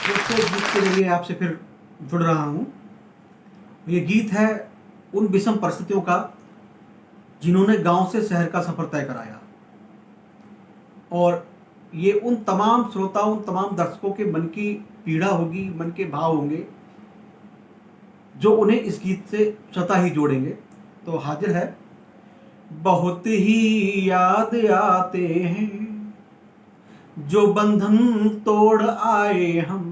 दोस्तों, एक गीत के जरिए आपसे फिर जुड़ रहा हूँ। ये गीत है उन विषम परिस्थितियों का जिन्होंने गांव से शहर का सफर तय कराया, और ये उन तमाम श्रोताओं, तमाम दर्शकों के मन की पीड़ा होगी, मन के भाव होंगे जो उन्हें इस गीत से स्वतः ही जोड़ेंगे। तो हाजिर है। बहुत ही याद आते हैं जो बंधन तोड़ आए हम,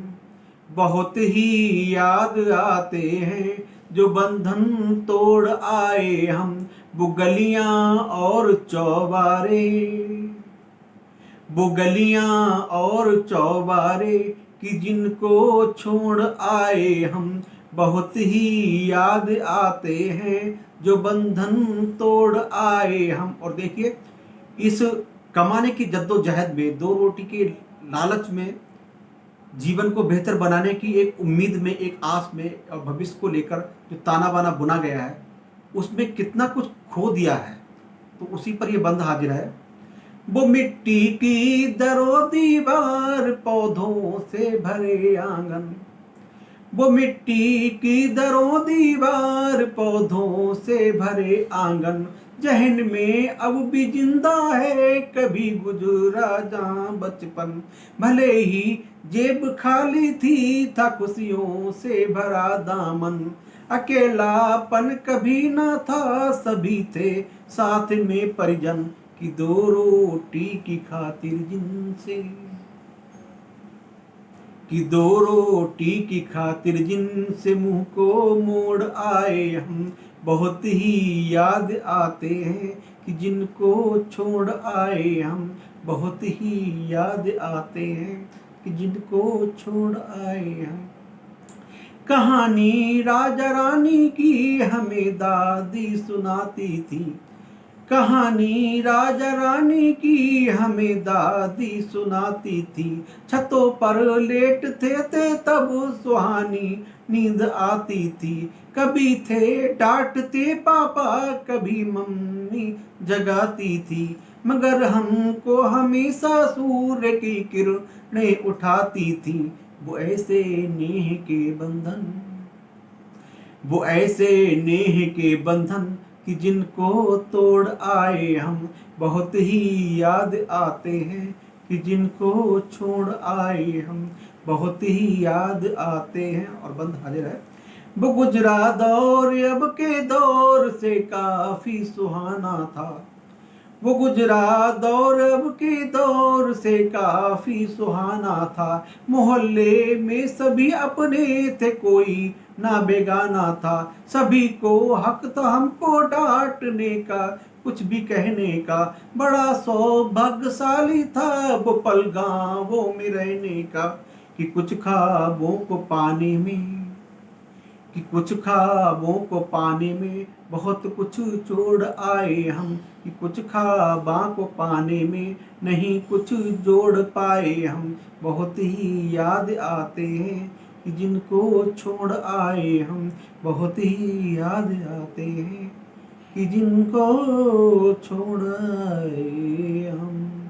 बहुत ही याद आते हैं जो बंधन तोड़ आए हम। वो गलियां और चौबारे, वो गलियां और चौबारे कि जिनको छोड़ आए हम, बहुत ही याद आते हैं जो बंधन तोड़ आए हम। और देखिए, इस कमाने की जद्दोजहद में, दो रोटी के लालच में, जीवन को बेहतर बनाने की एक उम्मीद में, एक आस में और भविष्य को लेकर जो ताना बाना बुना गया है, उसमें कितना कुछ खो दिया है। तो उसी पर ये बंद हाजिर है। वो मिट्टी की दरो दीवार, पौधों से भरे आंगन, वो मिट्टी की दरों दीवार, पौधों से भरे आंगन, जहन में अब भी जिंदा है कभी गुजरा जहां बचपन। भले ही जेब खाली थी, था खुशियों से भरा दामन, अकेलापन कभी ना था, सभी थे साथ में परिजन, कि दो रोटी की खातिर जिनसे, कि दो रोटी की खातिर जिनसे मुंह को मोड़ आए हम, बहुत ही याद आते हैं कि जिनको छोड़ आए हम, बहुत ही याद आते हैं कि जिनको छोड़ आए हम। कहानी राजा रानी की हमें दादी सुनाती थी, कहानी राजा रानी की हमें दादी सुनाती थी। छतों पर लेटते थे तब सुहानी नींद आती थी, कभी थे डांटते पापा, कभी मम्मी जगाती थी, मगर हमको हमेशा सूर्य की किरणें उठाती थी। वो ऐसे नेह के बंधन, वो ऐसे नेह के बंधन कि जिनको तोड़ आए हम, बहुत ही याद आते हैं कि जिनको छोड़ आए हम, बहुत ही याद आते हैं। और बंद हाजिर है। वो गुजरा दौर अब के दौर से काफी सुहाना था, वो गुजरा दौर अब के दौर से काफी सुहाना था। मोहल्ले में सभी अपने थे, कोई ना बेगाना था, सभी को हक था हमको डांटने का, कुछ भी कहने का। बड़ा सौभाग्यशाली था वो पल गाँवों में रहने का, कि कुछ ख्वाबों को पाने में, कि कुछ ख्वाबों को पाने में बहुत कुछ छोड़ आए हम, कि कुछ ख्वाबों को पाने में नहीं कुछ जोड़ पाए हम। बहुत ही याद आते हैं कि जिनको छोड़ आए हम, बहुत ही याद आते हैं कि जिनको छोड़ आए हम।